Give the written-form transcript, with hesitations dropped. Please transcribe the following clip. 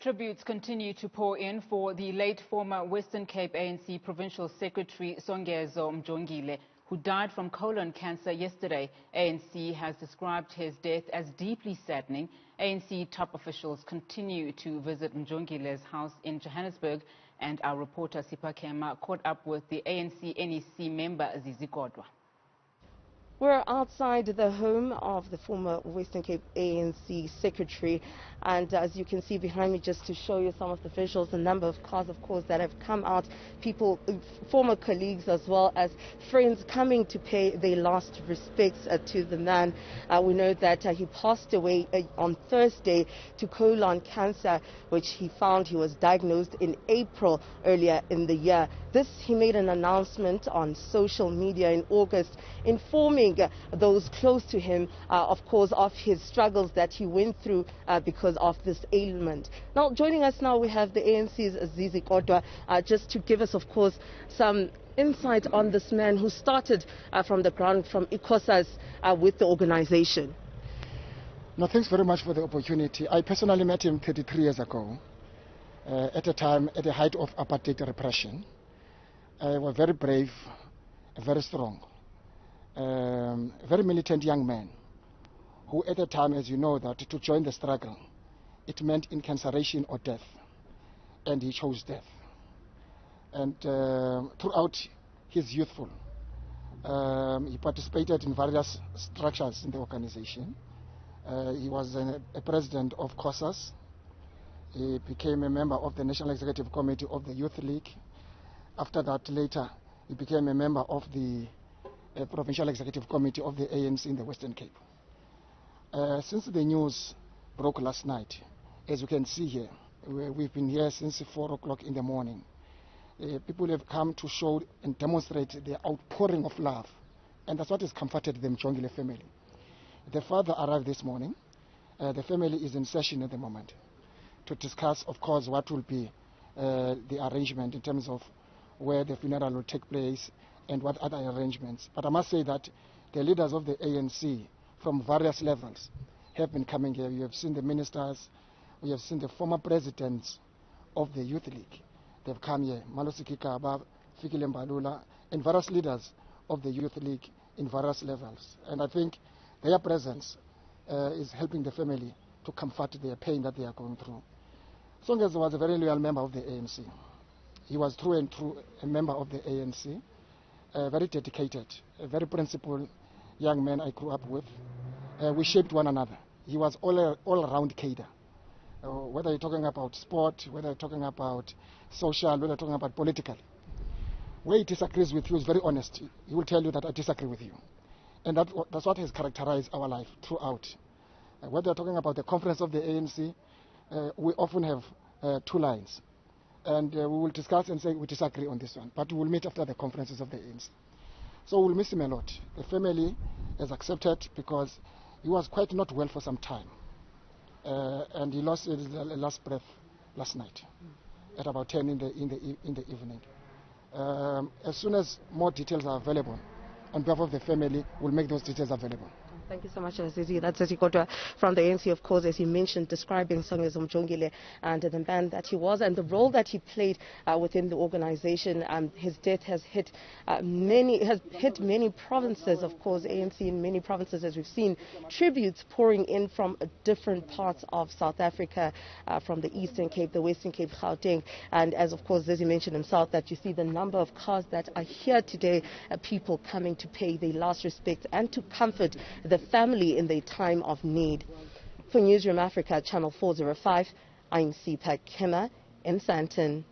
Tributes continue to pour in for the late former Western Cape ANC Provincial Secretary Songezo Mjongile, who died from colon cancer yesterday. ANC has described his death as deeply saddening. ANC top officials continue to visit Mjongile's house in Johannesburg, and our reporter Sipha Kema caught up with the ANC NEC member Zizi Kodwa. We're outside the home of the former Western Cape ANC Secretary, and as you can see behind me, just to show you some of the visuals, the number of cars, of course, that have come out, people, former colleagues as well as friends coming to pay their last respects to the man. We know that he passed away on Thursday to colon cancer, which he found he was diagnosed in April earlier in the year. He made an announcement on social media in August informing those close to him, of course, of his struggles that he went through because of this ailment. Now, joining us now, we have the ANC's Zizi Kodwa, just to give us, of course, some insight on this man who started from the ground, from ICOSAS with the organization. No, thanks very much for the opportunity. I personally met him 33 years ago, at a time, at the height of apartheid repression. He was very brave, very strong. Very militant young man who at the time, as you know, that to join the struggle, it meant incarceration or death, and he chose death. And throughout his youthful, he participated in various structures in the organization. He was a president of COSAS. He became a member of the National Executive Committee of the Youth League. After that, later, he became a member of the Provincial Executive Committee of the ANC in the Western Cape. Since the news broke last night, as you can see here, we've been here since 4 o'clock in the morning. People have come to show and demonstrate the outpouring of love, and that's what has comforted the Mjongile family. The father arrived this morning. The family is in session at the moment to discuss, of course, what will be the arrangement in terms of where the funeral will take place and what other arrangements. But I must say that the leaders of the ANC from various levels have been coming here. You have seen the ministers, we have seen the former presidents of the Youth League. They've come here, Malusi Kikaba, Fikile Mbalula, and various leaders of the Youth League in various levels. And I think their presence is helping the family to comfort their pain that they are going through. Songezo was a very loyal member of the ANC. He was through and through a member of the ANC. Very dedicated, a very principled young man I grew up with. We shaped one another. He was all-around cadre. Whether you're talking about sport, whether you're talking about social, whether you're talking about political. Where he disagrees with you is very honest. He will tell you that I disagree with you. And that's what has characterized our life throughout. Whether you're talking about the conference of the ANC, we often have 2 lines. And we will discuss and say we disagree on this one, but we will meet after the conferences of the ANC. So we'll miss him a lot. The family has accepted because he was quite not well for some time, and he lost his last breath last night at about 10 in the evening. As soon as more details are available on behalf of the family, we'll make those details available. Thank you so much, Zizi. That's Zizi Kodwa from the ANC, of course, as you mentioned, describing Songezo Mjongile and the man that he was and the role that he played within the organization. His death has hit many provinces, of course, ANC in many provinces, as we've seen tributes pouring in from different parts of South Africa, from the Eastern Cape, the Western Cape, Gauteng, and as, of course, Zizi mentioned himself, that you see the number of cars that are here today, people coming to pay their last respects and to comfort the family in their time of need. For Newzroom Afrika, Channel 405, I'm Sipha Kema in Sandton.